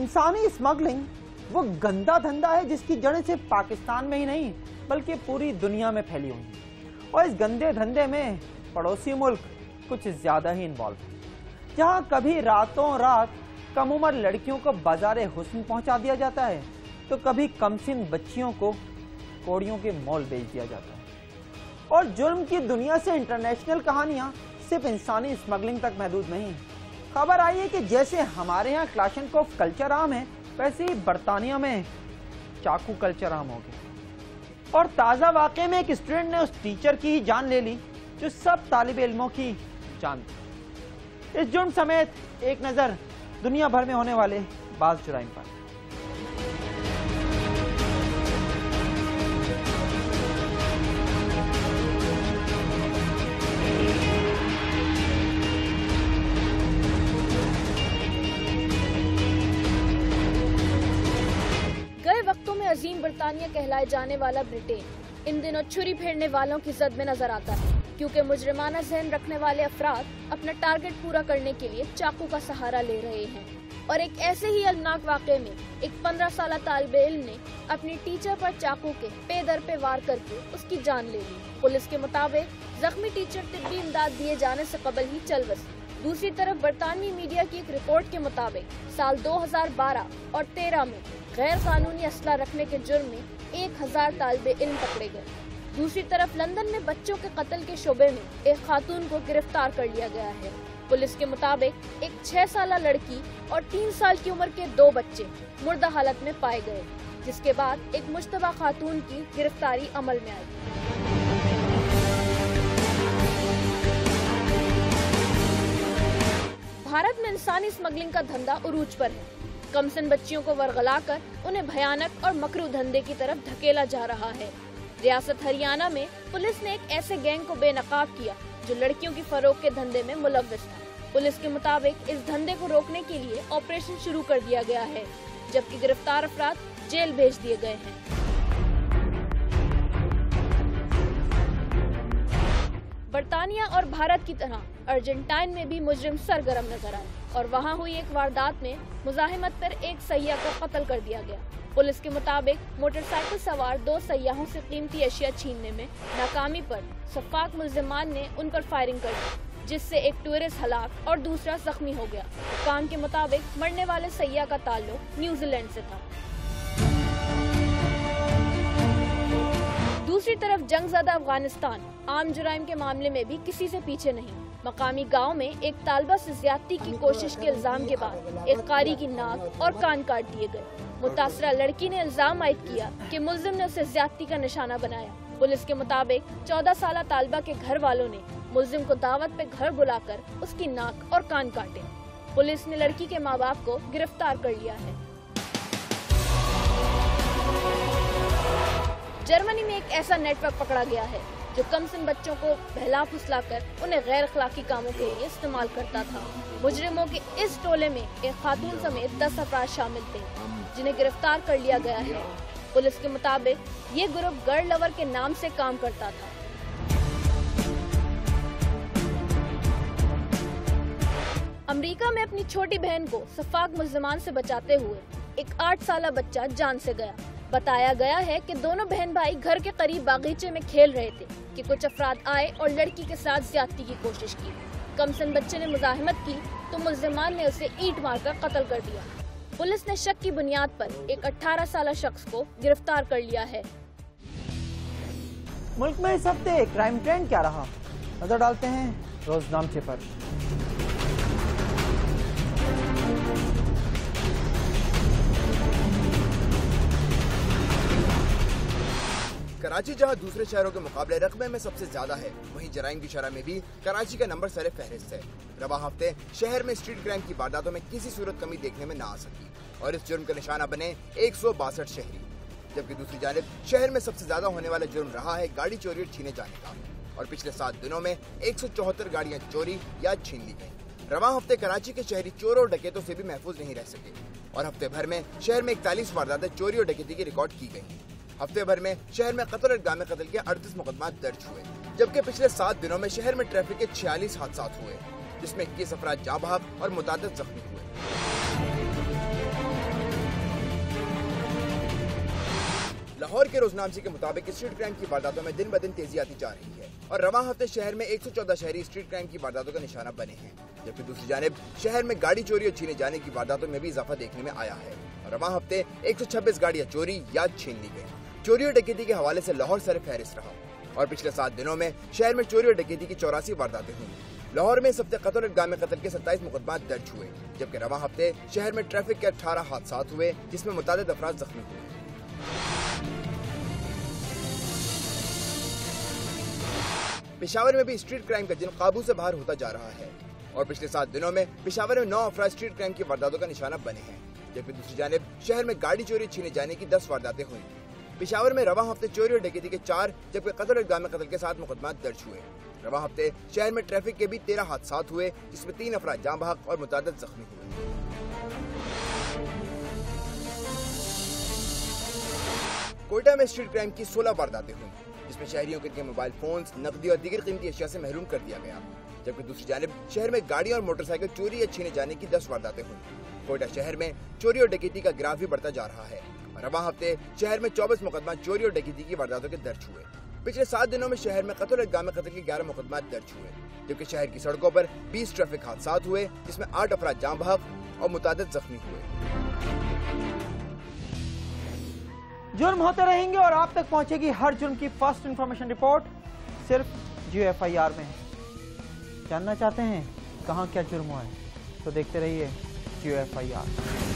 इंसानी स्मगलिंग वो गंदा धंधा है जिसकी जड़ें सिर्फ पाकिस्तान में ही नहीं बल्कि पूरी दुनिया में फैली हुई हैं। और इस गंदे धंधे में पड़ोसी मुल्क कुछ ज्यादा ही इन्वॉल्व है, जहां कभी रातों रात कम उम्र लड़कियों को बाजारे हुस्न पहुंचा दिया जाता है तो कभी कमसिन बच्चियों को कोड़ियों के मोल बेच दिया जाता है। और जुर्म की दुनिया से इंटरनेशनल कहानियां सिर्फ इंसानी स्मगलिंग तक महदूद नहीं। खबर आई है कि जैसे हमारे यहाँ क्लाशनकोफ कल्चर आम है, वैसे ही बरतानिया में चाकू कल्चर आम हो गया। और ताज़ा वाक़े में एक स्टूडेंट ने उस टीचर की ही जान ले ली जो सब तालिब इल्मों की जान थी। इस जुर्म समेत एक नज़र दुनिया भर में होने वाले बाज़ जुराइम पर। अजीम बरतानिया कहलाए जाने वाला ब्रिटेन इन दिनों छुरी फेरने वालों की जद में नजर आता है, क्योंकि मुजरिमाना जहन रखने वाले अफराद अपना टारगेट पूरा करने के लिए चाकू का सहारा ले रहे हैं। और एक ऐसे ही अलनाक वाक़े में एक 15 साल तालिबे इल्म ने अपनी टीचर पर चाकू के पे दर पे वार करके उसकी जान ले ली। पुलिस के मुताबिक जख्मी टीचर तिब्बी इमदाद दिए जाने से कबल ही चल बसी। दूसरी तरफ बरतानवी मीडिया की एक रिपोर्ट के मुताबिक साल 2012 और 13 में गैर कानूनी असला रखने के जुर्म में 1000 तालिबे इल्म पकड़े गए। दूसरी तरफ लंदन में बच्चों के कत्ल के शोबे में एक खातून को गिरफ्तार कर लिया गया है। पुलिस के मुताबिक एक 6 साल लड़की और 3 साल की उम्र के 2 बच्चे मुर्दा हालत में पाए गए, जिसके बाद एक मुश्तबा खातून की गिरफ्तारी अमल में आई। भारत में इंसानी स्मगलिंग का धंधा उरूज पर है। कमसिन बच्चियों को वरगलाकर उन्हें भयानक और मकरू धंधे की तरफ धकेला जा रहा है। रियासत हरियाणा में पुलिस ने एक ऐसे गैंग को बेनकाब किया जो लड़कियों की फरोख के धंधे में मुलव्विस था। पुलिस के मुताबिक इस धंधे को रोकने के लिए ऑपरेशन शुरू कर दिया गया है, जबकि गिरफ्तार अफराद जेल भेज दिए गए हैं। बरतानिया और भारत की तरह अर्जेंटाइन में भी मुजरिम सरगर्म नजर आए और वहां हुई एक वारदात में मुजाहिमत पर एक सैयाह को कत्ल कर दिया गया। पुलिस के मुताबिक मोटरसाइकिल सवार 2 सैयाहों से कीमती अशिया छीनने में नाकामी पर सफाक मुल्जिमान ने उन पर फायरिंग कर दी, जिससे एक टूरिस्ट हलाक और दूसरा जख्मी हो गया। काम के मुताबिक मरने वाले सैयाह का ताल्लुक न्यूजीलैंड से था। दूसरी तरफ जंगज़दा अफगानिस्तान आम जुराइम के मामले में भी किसी से पीछे नहीं। मकामी गांव में एक तालबा से ज्यादती की कोशिश के इल्जाम के बाद एक कारी की नाक और कान काट दिए गए। मुतासरा लड़की ने इल्जाम आयद किया कि मुल्जिम ने उसे ज्यादती का निशाना बनाया। पुलिस के मुताबिक 14 साल तालबा के घर वालों ने मुल्जिम को दावत पे घर बुलाकर उसकी नाक और कान काटे। पुलिस ने लड़की के माँ बाप को गिरफ्तार कर लिया है। जर्मनी में एक ऐसा नेटवर्क पकड़ा गया है जो कमसिन बच्चों को बहला फुसलाकर उन्हें गैर अखलाकी कामों के लिए इस्तेमाल करता था। मुजरिमों के इस टोले में एक खातून समेत 10 अफराद शामिल थे, जिन्हें गिरफ्तार कर लिया गया है। पुलिस के मुताबिक ये ग्रुप गर्ल लवर के नाम से काम करता था। अमेरिका में अपनी छोटी बहन को सफाक मुल्जिमान से बचाते हुए एक 8 साल बच्चा जान से गया। बताया गया है कि दोनों बहन भाई घर के करीब बागीचे में खेल रहे थे कि कुछ अफराद आए और लड़की के साथ ज्यादती की कोशिश की। कमसिन बच्चे ने मुजाहिमत की तो मुल्जिमान ने उसे ईंट मारकर कत्ल कर दिया। पुलिस ने शक की बुनियाद पर एक 18 साल शख्स को गिरफ्तार कर लिया है। मुल्क में इस हफ्ते क्राइम ट्रेंड क्या रहा, नजर डालते हैं रोजनामचे पर। कराची जहां दूसरे शहरों के मुकाबले रकबे में सबसे ज्यादा है, वहीं जराइम की शरह में भी कराची का नंबर सरे फहरिस्त है। रवा हफ्ते शहर में स्ट्रीट क्राइम की वारदातों में किसी सूरत कमी देखने में न आ सकी और इस जुर्म का निशाना बने 162 शहरी। जबकि दूसरी जानिब शहर में सबसे ज्यादा होने वाला जुर्म रहा है गाड़ी चोरी और छीने जाने का, और पिछले 7 दिनों में 174 गाड़ियां चोरी या छीन ली गयी। रवा हफ्ते कराची के शहरी चोरों और डकैतों से भी महफूज नहीं रह सके और हफ्ते भर में शहर में 41 वारदातें चोरी और डकैती की रिकॉर्ड की गयी। हफ्ते भर में शहर में कत्ल और गामे कत्ल के 38 मुकदमा दर्ज हुए, जबकि पिछले 7 दिनों में शहर में ट्रैफिक के 46 हादसा हुए, जिसमें 21 अफराद जाँ बहक और मुतादिद जख्मी हुए। लाहौर के रोजनामचे के मुताबिक स्ट्रीट क्राइम की वारदातों में दिन ब दिन तेजी आती जा रही है और रवां हफ्ते शहर में 114 शहरी स्ट्रीट क्राइम की वारदातों का निशाना बने हैं, जबकि दूसरी जानिब शहर में गाड़ी चोरी और छीने जाने की वारदातों में भी इजाफा देखने में आया है। रवां हफ्ते 126 गाड़ियां चोरी या छीन ली गयी। चोरी और डकैती के हवाले से लाहौर सर फहरिस्त रहा और पिछले 7 दिनों में शहर में चोरी और डकैती की 84 वारदातें हुई। लाहौर में इस हफ्ते कत्ल और गामे कत्ल के 27 मुकदमा दर्ज हुए, जबकि रवां हफ्ते शहर में ट्रैफिक के 18 हादसा हुए, जिसमें मुतादिद अफराद जख्मी हुए। पेशावर में भी स्ट्रीट क्राइम का जिन काबू से बाहर होता जा रहा है और पिछले 7 दिनों में पेशावर में 9 अफराद स्ट्रीट क्राइम की वारदातों का निशाना बने हैं, जबकि दूसरी जानिब शहर में गाड़ी चोरी छीने जाने की 10 वारदातें हुई। पेशावर में रवां हफ्ते चोरी और डकैती के 4 जबकि कत्ल और गामे कत्ल के 7 मुकदमा दर्ज हुए। रवां हफ्ते शहर में ट्रैफिक के भी 13 हादसा हुए, जिसमें 3 अफराद जाँ बहक और मुतादिद जख्मी हुए। कोयटा में स्ट्रीट क्राइम की 16 वारदातें हुई, जिसमें शहरियों के मोबाइल फोन्स, नकदी और दीगर कीमती अशिया से महरूम कर दिया गया, जबकि दूसरी जानिब शहर में गाड़ी और मोटरसाइकिल चोरी या छीने जाने की 10 वारदातें हुई। कोयटा शहर में चोरी और डकैती का ग्राफ भी बढ़ता जा रहा है। रवां हफ्ते शहर में 24 मुकदमा चोरी और डकैती की वारदातों के दर्ज हुए। पिछले 7 दिनों में शहर में कत्ल और गामे कत्ल के 11 मुकदमा दर्ज हुए, जबकि शहर की सड़कों पर 20 ट्रैफिक हादसा हुए, जिसमें 8 अफराद जाँ बहक और मुतादिद जख्मी हुए। जुर्म होते रहेंगे और आप तक पहुंचेगी हर जुर्म की फर्स्ट इंफॉर्मेशन रिपोर्ट सिर्फ जियो FIR में। जानना चाहते हैं कहां क्या जुर्म हुआ है, तो देखते रहिए जियो FIR।